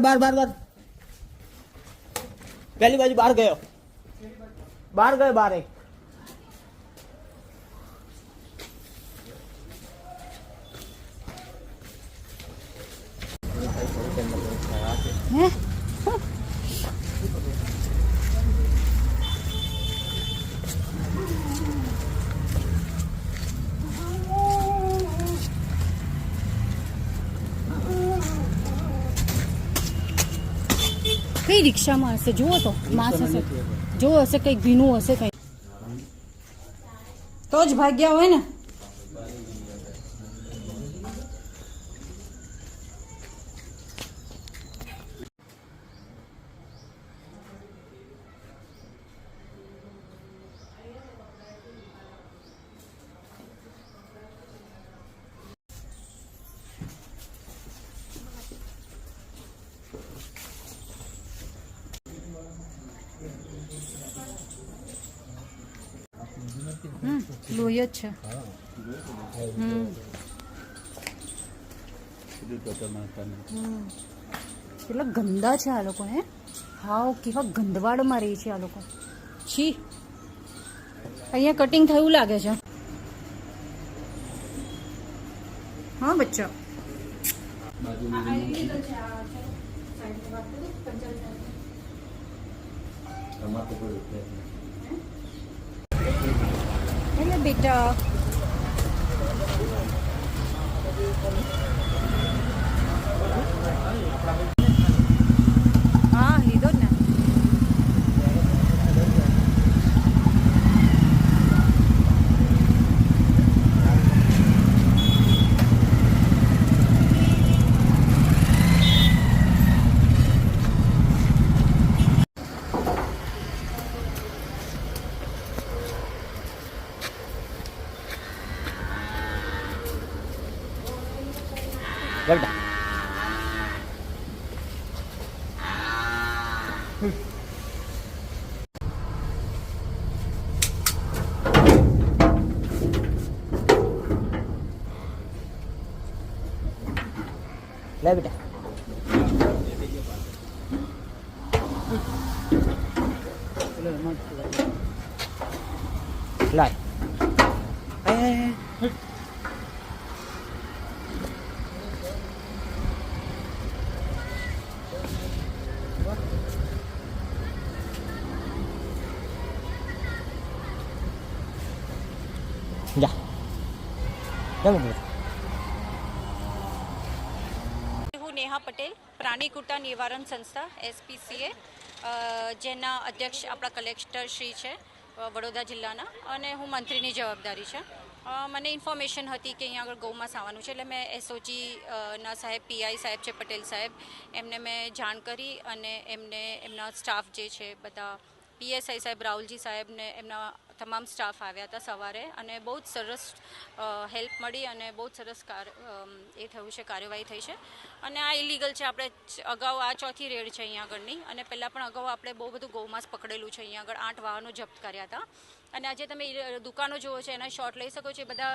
बार बार बार बार पहली बाजू बाहर गयो बाहर एक कई रिक्शा में हसे जुओ तो मास हसे जो हसे कई भीनु हसे कई तो ज भाग्या होय ने લોહી જ છે કેટલા ગંદા છે આ લોકો હે હાવ કેવા ગંદવાડમાં રહે છે આ લોકો છી અહીંયા કટિંગ થયું લાગે છે હા બચ્ચા हेलो बेटा हाँ लीधो ने बेटा ले बेटा लाए जा હું નેહા પટેલ પ્રાણી કુટા નિવારણ સંસ્થા SPCA જેના અધ્યક્ષ આપણા કલેક્ટર શ્રી છે વડોદરા જિલ્લાના અને હું મંત્રીની જવાબદારી છે મને ઇન્ફોર્મેશન હતી કે અહીંયા આગળ ગૌમાંસ આવવાનું છે એટલે મેં SOG ના સાહેબ PI સાહેબ છે પટેલ સાહેબ એમને મેં જાણ કરી અને એમને એમના સ્ટાફ જે છે બધા PSI સાહેબ રાહુલજી સાહેબને એમના તમામ સ્ટાફ આવ્યા હતા સવારે અને બહુ જ સરસ હેલ્પ મળી અને બહુ જ સરસ એ થયું છે કાર્યવાહી થઈ છે અને આ ઇલીગલ છે આપણે અગાઉ આ ચોથી રેડ છે અહીંયા આગળની અને પહેલાં પણ અગાઉ આપણે બહુ બધું ગૌમાંસ પકડેલું છે અહીંયા આગળ 8 વાહનો જપ્ત કર્યા હતા અને આજે તમે દુકાનો જુઓ છો એના શોટ લઈ શકો છો એ બધા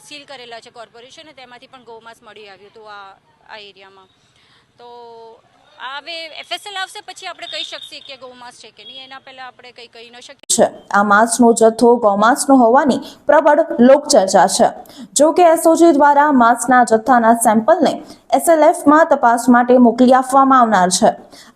સીલ કરેલા છે કોર્પોરેશન અને તેમાંથી પણ ગૌમાંસ મળી આવ્યું હતું આ એરિયામાં તો હવે FSL આવશે પછી આપણે કહી શકીએ કે ગૌમાંસ છે કે નહીં એના પહેલાં આપણે કંઈ કહી ન શકીએ આ માંસનો જથ્થો ગૌમાંસનો હોવાની પ્રબળ લોકચર્ચા છે જો કે SOG દ્વારા માંસના જથ્થાના સેમ્પલને SLFમાં તપાસ માટે મોકલી આપવામાં આવનાર છે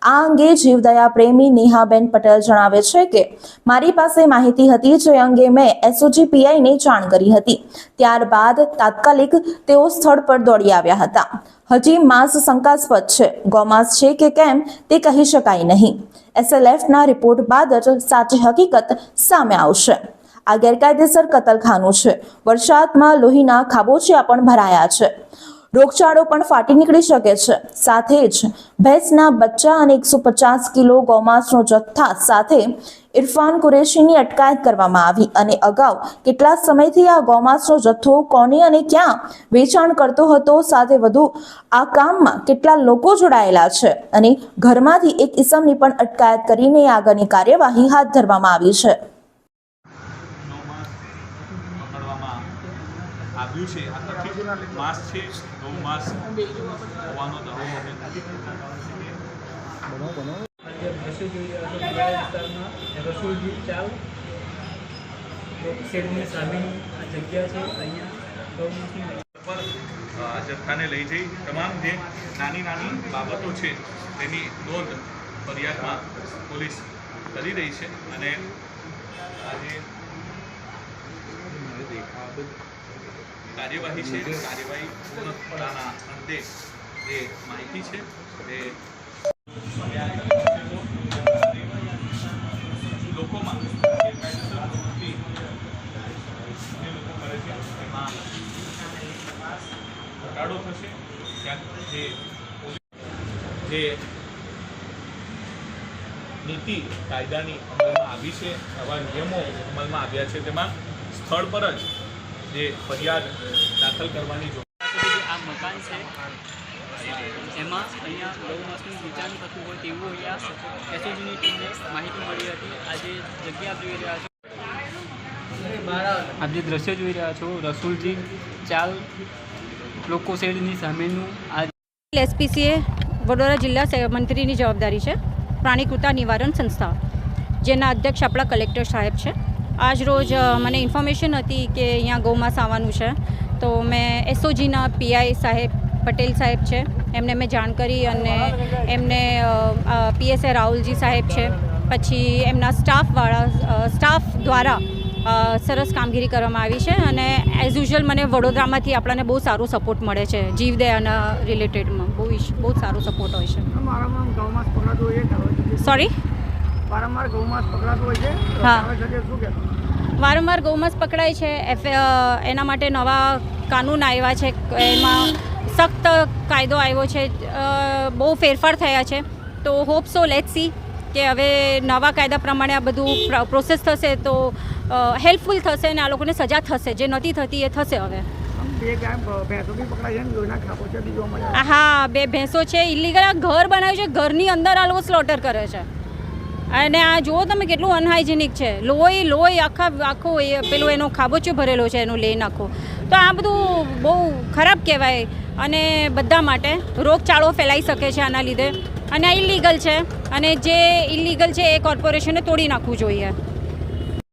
આ અંગે જીવદયા પ્રેમી નેહાબેન પટેલ જણાવે છે કે મારી પાસે માહિતી હતી જે અંગે મેં SOG PIને જાણ કરી હતી ત્યારબાદ તાત્કાલિક તેઓ સ્થળ પર દોડી આવ્યા હતા હજી માંસ શંકાસ્પદ છે ગૌમાંસ છે કે કેમ તે કહી શકાય નહીં SLFના રિપોર્ટ બાદ જ સાચી હકીકત સામે આવશે આ ગેરકાયદેસર કતલખાનું છે વરસાદમાં લોહીના ખાબોચિયા પણ ભરાયા છે રોગચાળો પણ ફાટી નીકળી શકે છે સાથે જ ભેંસના બચ્ચા અને 150 કિલો ગૌમાંસનો જથ્થા સાથે ઇરફાન કુરેશીની અટકાયત કરવામાં આવી અને અગાઉ કેટલા સમયથી આ ગૌમાંસનો જથ્થો કોને અને ક્યાં વેચાણ કરતો હતો સાથે વધુ આ કામમાં કેટલા લોકો જોડાયેલા છે અને ઘરમાંથી એક ઇસમની પણ અટકાયત કરીને આગળની કાર્યવાહી હાથ ધરવામાં આવી છે આવ્યું છે આ કથિત માસ છે ગૌ માસ હોવાનો દાવો આજે દ્રશ્ય જોઈ રહ્યા છો મોવાડા વિસ્તારમાં રસુલજી ચાલ શેડની સામેની આ જગ્યા છે. અહીંયા ગૌમૂત્રની પર જથ્થાને લઈ જઈ તમામ જે નાની નાની બાબતો છે તેની નોંધ ફરિયાદમાં પોલીસ કરી રહી છે અને આજે કાર્યવાહી છે કાર્યવાહી પૂર્ણ થવાના અંતે જે માહિતી છે તે લોકોમાં ગેરકાયદેસર પ્રવૃત્તિ જે લોકો કરે છે એમાં ઘટાડો થશે. ક્યાંક જે નીતિ કાયદાની અમલમાં આવી છે, નવા નિયમો અમલમાં આવ્યા છે, તેમાં સ્થળ પર જ જે ફરિયાદ દાખલ કરવાની આ મકાન છે એમાં અહીંયા ગૌમાંસનું વેચાણ થતું હોય તેવું અહીંયા એસઓજીની ટીમને માહિતી મળી હતી. આજે જગ્યા જોઈ રહ્યા છો, આપ જે દ્રશ્ય જોઈ રહ્યા છો રસુલજી ચાલ લોકો શેડની સામેનું આ એસપીસીએ વડોદરા જિલ્લા મંત્રીની જવાબદારી છે. પ્રાણીકૃતા નિવારણ સંસ્થા જેના અધ્યક્ષ આપણા કલેક્ટર સાહેબ છે. આજ રોજ મને ઇન્ફોર્મેશન હતી કે અહીંયા ગૌમાંસ આવવાનું છે, તો મેં એસઓજીના પીઆઈ સાહેબ પટેલ સાહેબ છે એમને મેં જાણ કરી અને એમને પીએસઆઈ રાહુલજી સાહેબ છે, પછી એમના સ્ટાફ દ્વારા સરસ કામગીરી કરવામાં આવી છે અને એઝ યુઝ્યુઅલ મને વડોદરામાંથી આપણને બહુ સારો સપોર્ટ મળે છે. જીવદયાના રિલેટેડમાં બહુ સારો સપોર્ટ હોય છે. સોરી વારંવાર ગૌમાંસ પકડાતું હોય છે. હા, શું કહેતું? વારંવાર ગૌમાંસ પકડાય છે. એના માટે નવા કાનૂન આવ્યા છે, એમાં સખ્ત કાયદો આવ્યો છે, બહુ ફેરફાર થયા છે. તો હોપ સો લેટ્સ સી કે હવે નવા કાયદા પ્રમાણે આ બધું પ્રોસેસ થશે તો હેલ્પફુલ થશે અને આ લોકોને સજા થશે. જે નથી થતી એ થશે. હવે હા, 2 ભેંસો છે ઇલીગલ. આ ઘર બનાવ્યું છે, ઘરની અંદર આ લોકો સ્લોટર કરે છે અને આ જુઓ તમે કેટલું અનહાઇજેનિક છે. લોહી આખો પેલો એનો ખાબોચિયો ભરેલો છે, એનો લઈ નાખો. તો આ બધું બહુ ખરાબ કહેવાય અને બધા માટે રોગચાળો ફેલાઈ શકે છે આના લીધે. અને આ ઇલીગલ છે અને જે ઇલીગલ છે એ કોર્પોરેશને તોડી નાખવું જોઈએ.